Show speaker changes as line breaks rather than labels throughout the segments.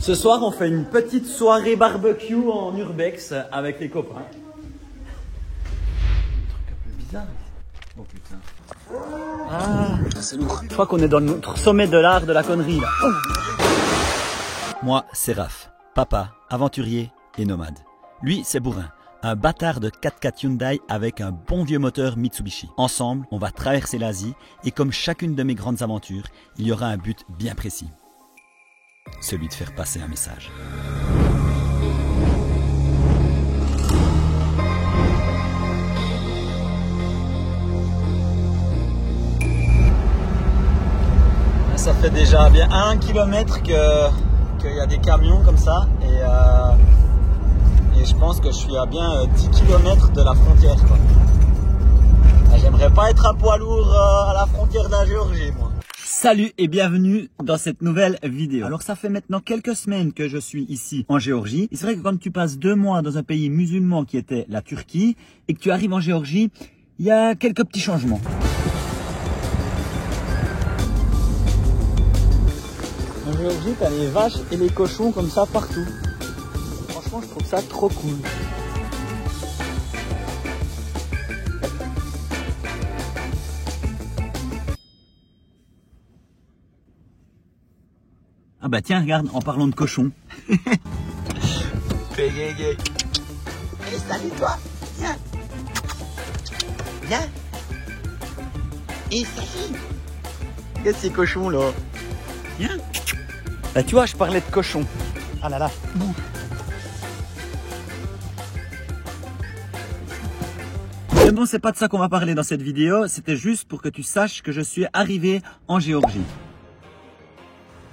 Ce soir, on fait une petite soirée barbecue en urbex avec les copains. Un truc un peu bizarre ici. Oh putain. Ah, c'est lourd. Je crois qu'on est dans notre sommet de l'art de la connerie là. Oh. Moi, c'est Raph, papa, aventurier et nomade. Lui, c'est Bourrin, un bâtard de 4x4 Hyundai avec un bon vieux moteur Mitsubishi. Ensemble, on va traverser l'Asie et comme chacune de mes grandes aventures, il y aura un but bien précis. Celui de faire passer un message. Ça fait déjà bien 1 kilomètre qu'il y a des camions comme ça et je pense que je suis à bien 10 km de la frontière, quoi. J'aimerais pas être à poids lourd à la frontière de la Géorgie, moi. Salut et bienvenue dans cette nouvelle vidéo. Alors ça fait maintenant quelques semaines que je suis ici en Géorgie. Et c'est vrai que quand tu passes 2 mois dans un pays musulman qui était la Turquie et que tu arrives en Géorgie, il y a quelques petits changements. En Géorgie, t'as les vaches et les cochons comme ça partout. Franchement, je trouve ça trop cool. Ah bah tiens, regarde, en parlant de cochon. Hey, salut toi. Viens. Viens. Et salut. Qu'est-ce que c'est cochon là? Viens. Bah tu vois, je parlais de cochon. Ah là là. Bouh. Mais bon, c'est pas de ça qu'on va parler dans cette vidéo. C'était juste pour que tu saches que je suis arrivé en Géorgie.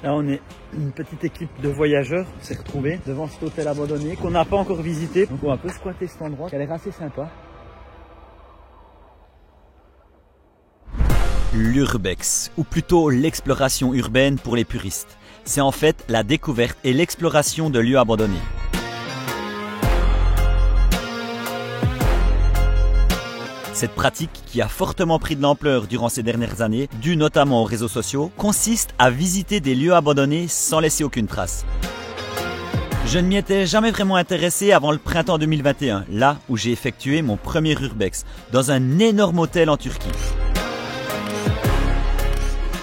Là, on est une petite équipe de voyageurs. On s'est retrouvés devant cet hôtel abandonné qu'on n'a pas encore visité. Donc, on va un peu squatter cet endroit qui a l'air assez sympa. L'urbex, ou plutôt l'exploration urbaine pour les puristes. C'est en fait la découverte et l'exploration de lieux abandonnés. Cette pratique, qui a fortement pris de l'ampleur durant ces dernières années, due notamment aux réseaux sociaux, consiste à visiter des lieux abandonnés sans laisser aucune trace. Je ne m'y étais jamais vraiment intéressé avant le printemps 2021, là où j'ai effectué mon premier urbex, dans un énorme hôtel en Turquie.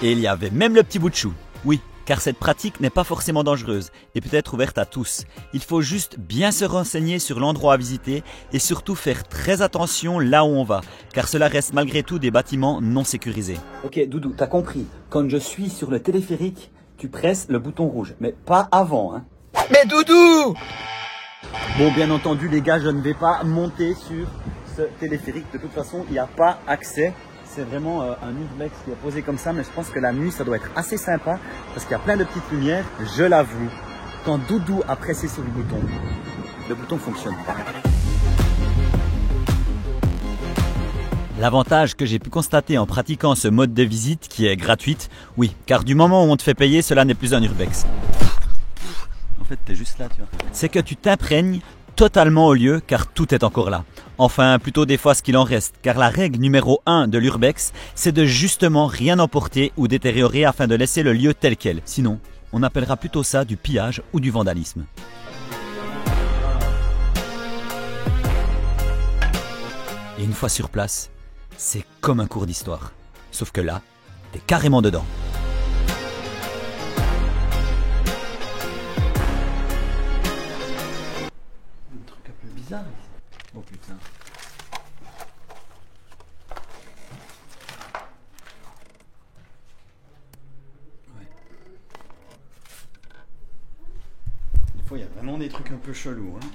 Et il y avait même le petit bout de chou. Oui, car cette pratique n'est pas forcément dangereuse et peut être ouverte à tous. Il faut juste bien se renseigner sur l'endroit à visiter et surtout faire très attention là où on va, car cela reste malgré tout des bâtiments non sécurisés. Ok Doudou, t'as compris, quand je suis sur le téléphérique, tu presses le bouton rouge, mais pas avant, hein. Mais Doudou! Bon, bien entendu les gars, je ne vais pas monter sur ce téléphérique, de toute façon il n'y a pas accès. C'est vraiment un urbex qui est posé comme ça, mais je pense que la nuit, ça doit être assez sympa parce qu'il y a plein de petites lumières. Je l'avoue, quand Doudou a pressé sur le bouton fonctionne. L'avantage que j'ai pu constater en pratiquant ce mode de visite qui est gratuite, oui, car du moment où on te fait payer, cela n'est plus un urbex. En fait, t'es juste là, tu vois. C'est que tu t'imprègnes totalement au lieu car tout est encore là. Enfin, plutôt des fois ce qu'il en reste, car la règle numéro 1 de l'urbex, c'est de justement rien emporter ou détériorer afin de laisser le lieu tel quel. Sinon, on appellera plutôt ça du pillage ou du vandalisme. Et une fois sur place, c'est comme un cours d'histoire. Sauf que là, t'es carrément dedans. Bizarre ici. Oh putain. Ouais. Des fois il y a vraiment des trucs un peu chelous, hein.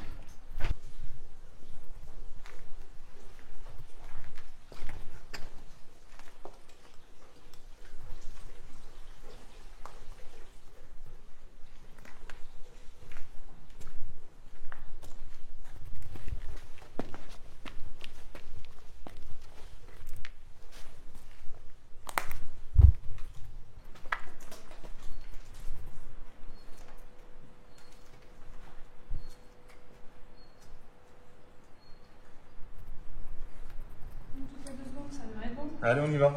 Allez, on y va.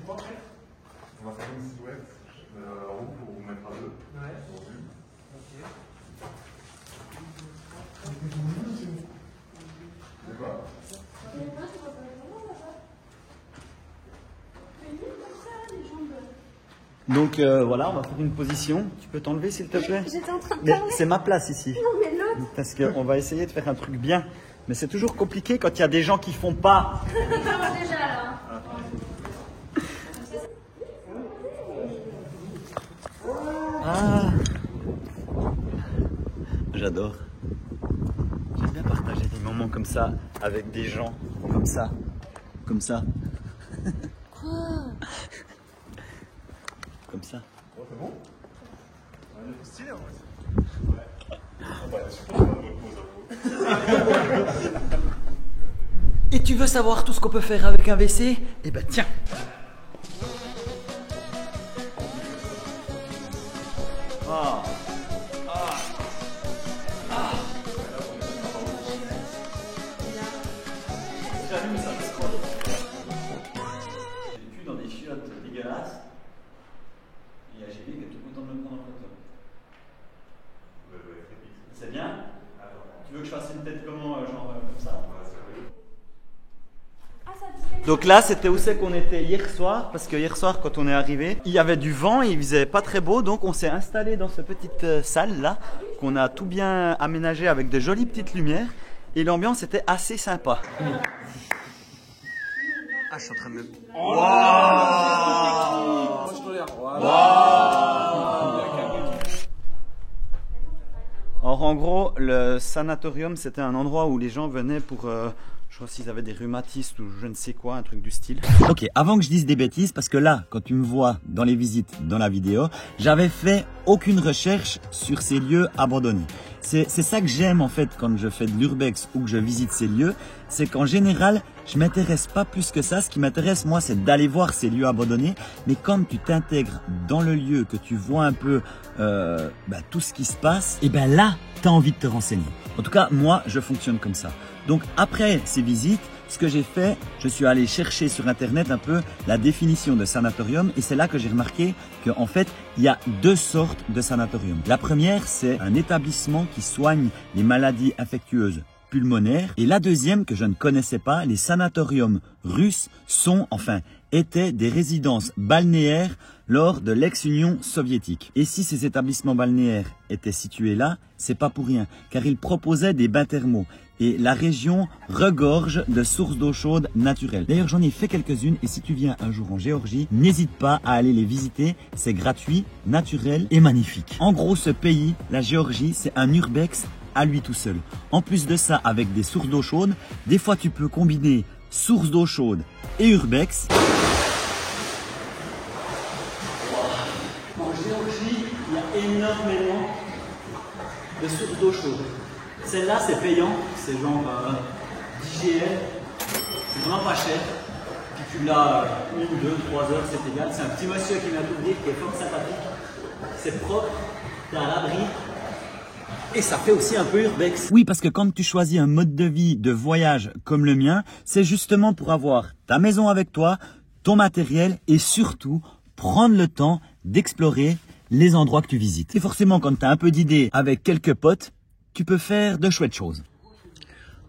On va faire une silhouette.
Donc voilà, on va faire une position. Tu peux t'enlever s'il te plaît?
J'étais en train de
Mais
parler.
c'est ma place ici.
Non, mais l'autre.
Parce qu'on va essayer de faire un truc bien. Mais c'est toujours compliqué quand il y a des gens qui font pas.
Déjà là.
Ah, j'adore. J'aime bien partager des moments comme ça avec des gens comme ça. Comme ça.
Quoi?
Comme ça.
Oh, c'est bon? C'est stylé en fait.
Et tu veux savoir tout ce qu'on peut faire avec un WC? Eh ben tiens. Ah. Ah. Ah. J'allume ça, c'est quoi? J'ai le cul dans des chiottes dégueulasses. Et il y a Gélie qui est tout content de me prendre en photo. C'est bien? Tu veux que je fasse une tête comment, genre comme ça? Donc là, c'était où c'est qu'on était hier soir, parce que hier soir, quand on est arrivé, il y avait du vent et il faisait pas très beau, donc on s'est installé dans cette petite salle là, qu'on a tout bien aménagé avec de jolies petites lumières, et l'ambiance était assez sympa. Ah, je suis en train de me... Alors en gros, le sanatorium, c'était un endroit où les gens venaient pour... je crois s'ils avaient des rhumatistes ou je ne sais quoi, un truc du style. Ok, avant que je dise des bêtises, parce que là, quand tu me vois dans les visites, dans la vidéo, j'avais fait aucune recherche sur ces lieux abandonnés. C'est ça que j'aime en fait quand je fais de l'urbex ou que je visite ces lieux, c'est qu'en général, je m'intéresse pas plus que ça. Ce qui m'intéresse moi, c'est d'aller voir ces lieux abandonnés. Mais quand tu t'intègres dans le lieu, que tu vois un peu tout ce qui se passe, et ben là, tu as envie de te renseigner. En tout cas, moi, je fonctionne comme ça. Donc après ces visites, ce que j'ai fait, je suis allé chercher sur internet un peu la définition de sanatorium et c'est là que j'ai remarqué qu'en fait, il y a deux sortes de sanatorium. La première, c'est un établissement qui soigne les maladies infectieuses pulmonaires et la deuxième que je ne connaissais pas, les sanatoriums russes étaient des résidences balnéaires lors de l'ex-Union soviétique. Et si ces établissements balnéaires étaient situés là, c'est pas pour rien, car ils proposaient des bains thermaux. Et la région regorge de sources d'eau chaude naturelles. D'ailleurs, j'en ai fait quelques-unes et si tu viens un jour en Géorgie, n'hésite pas à aller les visiter. C'est gratuit, naturel et magnifique. En gros, ce pays, la Géorgie, c'est un urbex à lui tout seul. En plus de ça, avec des sources d'eau chaude, des fois tu peux combiner sources d'eau chaude et urbex. En Géorgie, il y a énormément de sources d'eau chaude. Celle-là, c'est payant, c'est genre 10 GL, c'est vraiment pas cher. Puis tu l'as 1, 2, 3 heures, c'est égal. C'est un petit monsieur qui vient t'ouvrir, qui est fort sympathique. C'est propre, t'es à l'abri. Et ça fait aussi un peu urbex. Oui, parce que quand tu choisis un mode de vie, de voyage comme le mien, c'est justement pour avoir ta maison avec toi, ton matériel et surtout prendre le temps d'explorer les endroits que tu visites. Et forcément, quand tu as un peu d'idées avec quelques potes, tu peux faire de chouettes choses.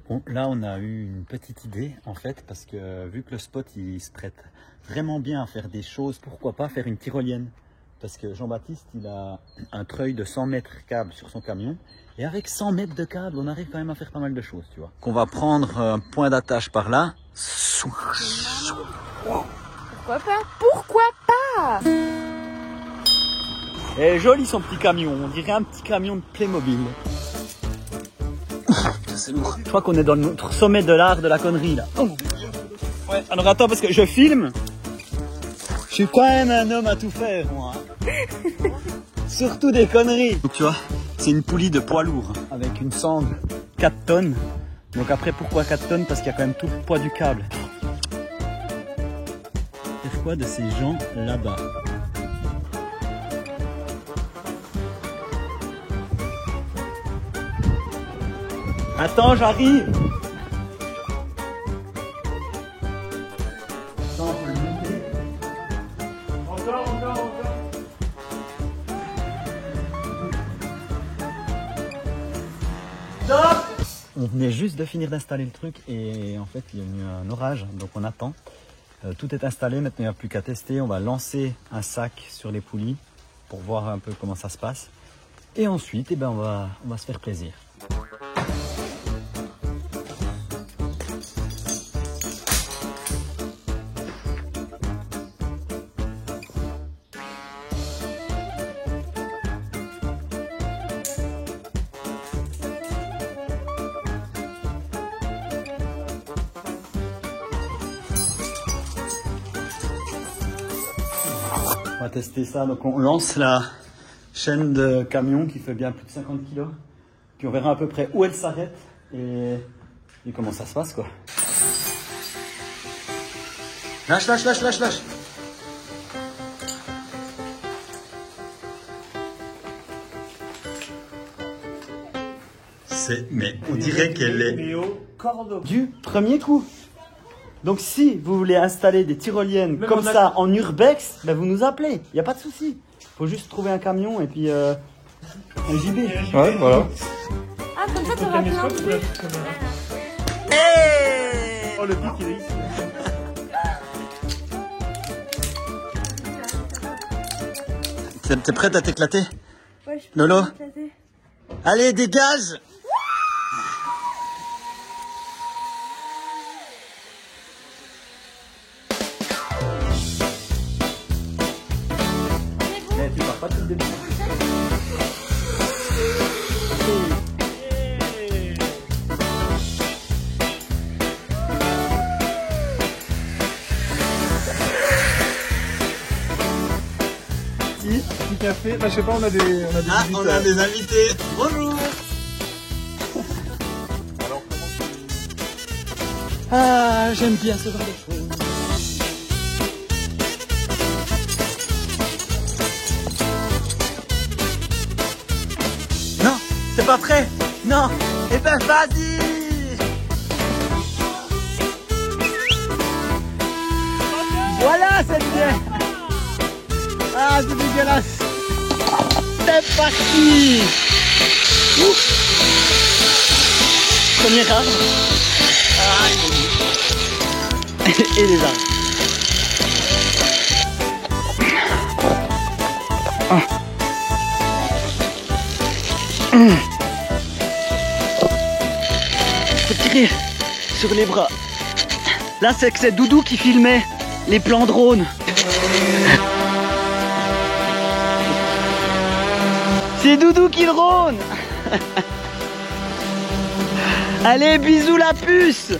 Bon, là, on a eu une petite idée, en fait, parce que vu que le spot, il se prête vraiment bien à faire des choses, pourquoi pas faire une tyrolienne? Parce que Jean-Baptiste, il a un treuil de 100 mètres câble sur son camion. Et avec 100 mètres de câble, on arrive quand même à faire pas mal de choses, tu vois. Qu'on va prendre un point d'attache par là.
Pourquoi pas? Pourquoi pas?
Et joli son petit camion, on dirait un petit camion de Playmobil. C'est lourd. Je crois qu'on est dans notre sommet de l'art de la connerie là. Oh. Ouais, alors attends parce que je filme. Je suis quand même un homme à tout faire moi. Surtout des conneries. Donc tu vois, c'est une poulie de poids lourd avec une sangle 4 tonnes. Donc après pourquoi 4 tonnes? Parce qu'il y a quand même tout le poids du câble. Faire quoi de ces gens là-bas? Attends, j'arrive. Attends, on peut le monter.
Encore.
On venait juste de finir d'installer le truc et en fait il y a eu un orage, donc on attend. Tout est installé, maintenant il n'y a plus qu'à tester. On va lancer un sac sur les poulies pour voir un peu comment ça se passe. Et ensuite, eh ben, on va se faire plaisir. On va tester ça, donc on lance la chaîne de camion qui fait bien plus de 50 kg. Puis on verra à peu près où elle s'arrête et comment ça se passe quoi. Lâche, lâche, lâche, lâche, lâche. Mais on dirait qu'elle est du premier coup. Donc si vous voulez installer des tyroliennes même comme ça en urbex, ben vous nous appelez, il n'y a pas de souci. Faut juste trouver un camion et puis un JB.
Ouais, voilà.
Ah, comme ça, tu auras plein de trucs.
Hey
Oh, le pic, il est ici.
T'es prête à t'éclater?
Ouais, je peux
Lolo?
m'éclater.
Allez, dégage! Mais tu pars pas tout le début.
Petit café. Bah, je sais pas, on a des
Ah,
visites,
on a des invités. Bonjour. Ah, j'aime bien ce genre de choses. Non, c'est pas prêt. Non. Eh ben, vas-y. Voilà, c'est bien. Ah, c'est dégueulasse. C'est parti. Ouf. Premier arbre. Ah, et les arbres. Faut tirer sur les bras. Là, c'est que c'est Doudou qui filmait les plans drone. C'est Doudou qui drone. Allez, bisous la puce.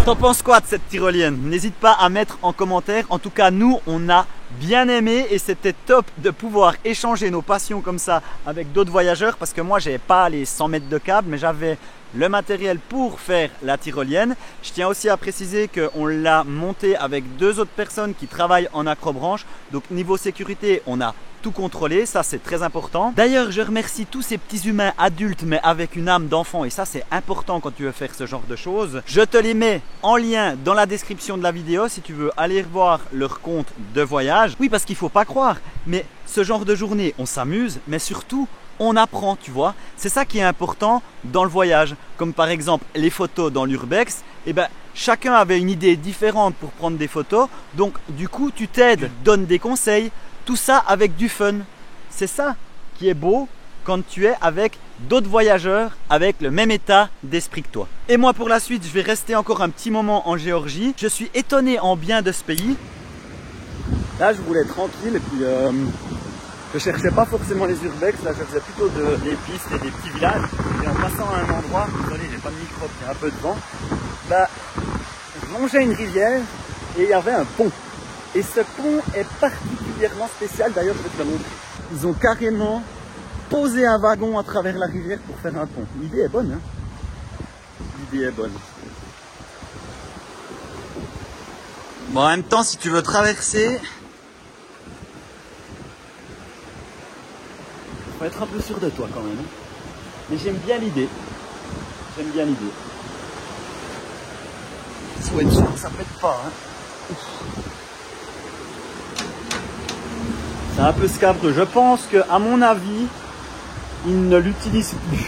T'en penses quoi de cette tyrolienne? N'hésite pas à mettre en commentaire. En tout cas, nous, on a bien aimé et c'était top de pouvoir échanger nos passions comme ça avec d'autres voyageurs parce que moi, j'avais pas les 100 mètres de câble, mais j'avais le matériel pour faire la tyrolienne. Je tiens aussi à préciser qu'on l'a montée avec 2 autres personnes qui travaillent en acrobranche. Donc, niveau sécurité, on a tout contrôler, ça c'est très important. D'ailleurs, je remercie tous ces petits humains adultes mais avec une âme d'enfant et ça c'est important quand tu veux faire ce genre de choses. Je te les mets en lien dans la description de la vidéo si tu veux aller voir leur compte de voyage. Oui, parce qu'il faut pas croire, mais ce genre de journée, on s'amuse, mais surtout on apprend, tu vois. C'est ça qui est important dans le voyage. Comme par exemple les photos dans l'urbex, eh ben, chacun avait une idée différente pour prendre des photos. Donc du coup, tu t'aides, donnes des conseils. Tout ça avec du fun. C'est ça qui est beau quand tu es avec d'autres voyageurs avec le même état d'esprit que toi. Et moi pour la suite, je vais rester encore un petit moment en Géorgie. Je suis étonné en bien de ce pays. Là, je roulais tranquille et puis je cherchais pas forcément les urbex. Là, je faisais plutôt des pistes et des petits villages. Et en passant à un endroit, désolé, j'ai pas de micro, il y a un peu de vent. Bah, je longeais une rivière et il y avait un pont. Et ce pont est particulièrement spécial, d'ailleurs je vais te le montrer. Ils ont carrément posé un wagon à travers la rivière pour faire un pont. L'idée est bonne, hein? L'idée est bonne. Bon, en même temps, si tu veux traverser, Faut être un peu sûr de toi quand même. Mais j'aime bien l'idée. J'aime bien l'idée. Faut être sûr que ça pète pas. Hein. C'est un peu scabreux. Je pense que, à mon avis, ils ne l'utilisent plus.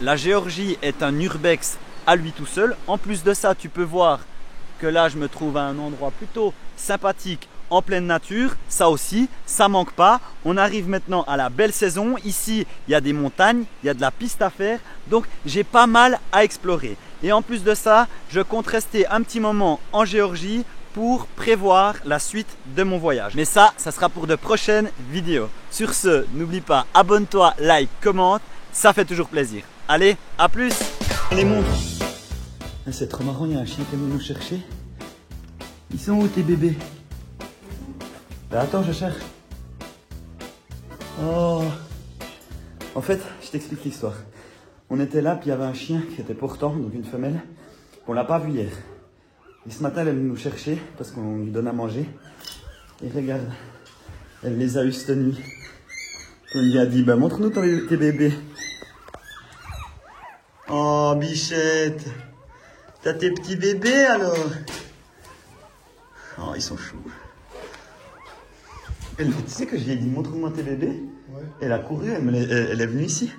La Géorgie est un urbex à lui tout seul. En plus de ça, tu peux voir que là, je me trouve à un endroit plutôt sympathique en pleine nature. Ça aussi, ça manque pas. On arrive maintenant à la belle saison. Ici, il y a des montagnes, il y a de la piste à faire. Donc, j'ai pas mal à explorer. Et en plus de ça, je compte rester un petit moment en Géorgie pour prévoir la suite de mon voyage. Mais ça sera pour de prochaines vidéos. Sur ce, n'oublie pas, abonne-toi, like, commente. Ça fait toujours plaisir. Allez, à plus. Les montres. C'est trop marrant, il y a un chien qui est venu nous chercher. Ils sont où tes bébés? Bah attends, je cherche. Oh. En fait, je t'explique l'histoire. On était là, puis il y avait un chien qui était portant, donc une femelle. On l'a pas vu hier. Et ce matin, elle est venue nous chercher parce qu'on lui donne à manger. Et regarde, elle les a eu cette nuit. On lui a dit, bah montre-nous tes bébés. Oh, bichette. T'as tes petits bébés alors? Oh, ils sont choux. Tu sais que je lui ai dit, montre-moi tes bébés? Ouais. Elle a couru, elle est venue ici.